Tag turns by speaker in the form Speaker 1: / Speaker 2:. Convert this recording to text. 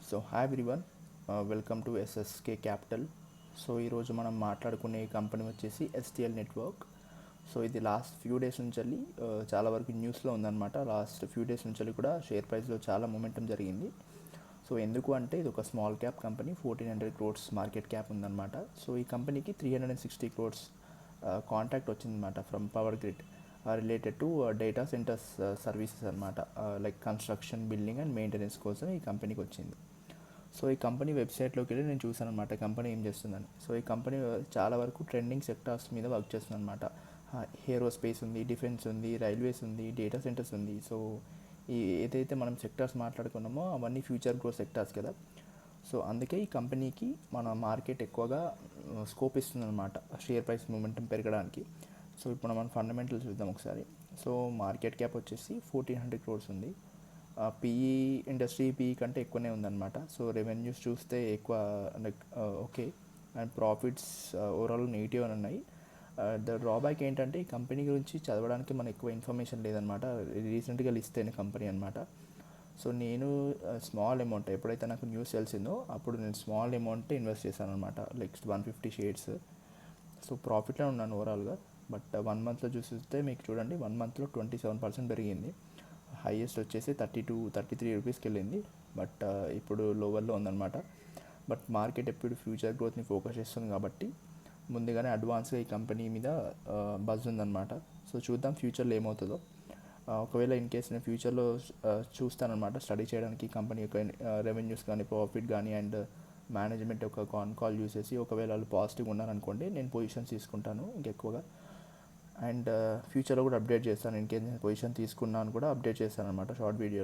Speaker 1: So hi everyone, welcome to SSK capital. So ఈరోజు మనం మాట్లాడుకునే కంపెనీ వచ్చేసి ఎస్టిఎల్ నెట్వర్క్. సో ఇది లాస్ట్ ఫ్యూ డేస్ నుంచి వెళ్ళి చాలా వరకు న్యూస్లో ఉందన్నమాట. లాస్ట్ ఫ్యూ డేస్ నుంచి వెళ్ళి కూడా షేర్ ప్రైస్లో చాలా మూమెంటం జరిగింది. సో ఎందుకు అంటే ఇది ఒక small cap company, 1400 crores market cap ఉందన్నమాట. సో ఈ కంపెనీకి 360 crores కాంట్రాక్ట్ వచ్చిందన్నమాట from power grid related to data centres services అనమాట. Like construction, building and maintenance కోసం ఈ కంపెనీకి వచ్చింది. సో ఈ కంపెనీ వెబ్సైట్లోకి వెళ్ళి నేను చూసాను అనమాట కంపెనీ ఏం చేస్తుందని. సో ఈ కంపెనీ చాలా వరకు ట్రెండింగ్ సెక్టార్స్ మీద వర్క్ చేస్తుంది అనమాట. ఏరోస్పేస్ ఉంది, డిఫెన్స్ ఉంది, రైల్వేస్ ఉంది, డేటా సెంటర్స్ ఉంది. సో ఈ ఏదైతే మనం సెక్టార్స్ మాట్లాడుకున్నామో అవన్నీ ఫ్యూచర్ గ్రోత్ సెక్టార్స్ కదా. సో అందుకే ఈ కంపెనీకి మన మార్కెట్ ఎక్కువగా స్కోప్ ఇస్తుంది అనమాట షేర్ ప్రైస్ మూమెంటం పెరగడానికి. సో ఇప్పుడు మనం ఫండమెంటల్ చూద్దాం ఒకసారి. సో మార్కెట్ క్యాప్ వచ్చేసి 1400 crores ఉంది. పీఈ ఇండస్ట్రీ పీఈ కంటే ఎక్కువనే ఉందన్నమాట. సో రెవెన్యూస్ చూస్తే ఎక్కువ, like okay, and profits overall negative అని ఉన్నాయి. ద డ్రాబ్యాక్ ఏంటంటే ఈ కంపెనీ గురించి చదవడానికి మనకు ఎక్కువ ఇన్ఫర్మేషన్ లేదనమాట. రీసెంట్గా లిస్ట్ అయిన కంపెనీ అనమాట. సో నేను స్మాల్ అమౌంట్, ఎప్పుడైతే నాకు న్యూస్ తెలిసిందో అప్పుడు నేను స్మాల్ అమౌంట్ ఇన్వెస్ట్ చేశాను అనమాట, లైక్ 150 shares. సో ప్రాఫిట్లో ఉన్నాను ఓవరాల్గా. బట్ 1 monthలో చూస్తే మీకు చూడండి, 1 monthలో 27% పెరిగింది. హైయెస్ట్ వచ్చేసి 33 రూపీస్కి వెళ్ళింది. బట్ ఇప్పుడు లోవర్లో ఉందన్నమాట. బట్ మార్కెట్ ఎప్పుడు ఫ్యూచర్ గ్రోత్ని ఫోకస్ చేస్తుంది కాబట్టి ముందుగానే అడ్వాన్స్గా ఈ కంపెనీ మీద బజ్ ఉందన్నమాట. సో చూద్దాం ఫ్యూచర్లో ఏమవుతుందో. ఒకవేళ ఇన్ కేస్ నేను ఫ్యూచర్లో చూస్తానన్నమాట స్టడీ చేయడానికి కంపెనీ యొక్క రెవెన్యూస్ కానీ, ప్రాఫిట్ కానీ అండ్ మేనేజ్మెంట్ యొక్క కాల్ చూసేసి ఒకవేళ వాళ్ళు పాజిటివ్ ఉన్నారనుకోండి, నేను పొజిషన్స్ తీసుకుంటాను ఇంకెక్కువగా. అండ్ ఫ్యూచర్లో కూడా అప్డేట్ చేస్తాను. ఇన్ కేస్ నేను పొజిషన్ తీసుకున్నాను కూడా అప్డేట్ చేస్తాను అనమాట షార్ట్ వీడియో.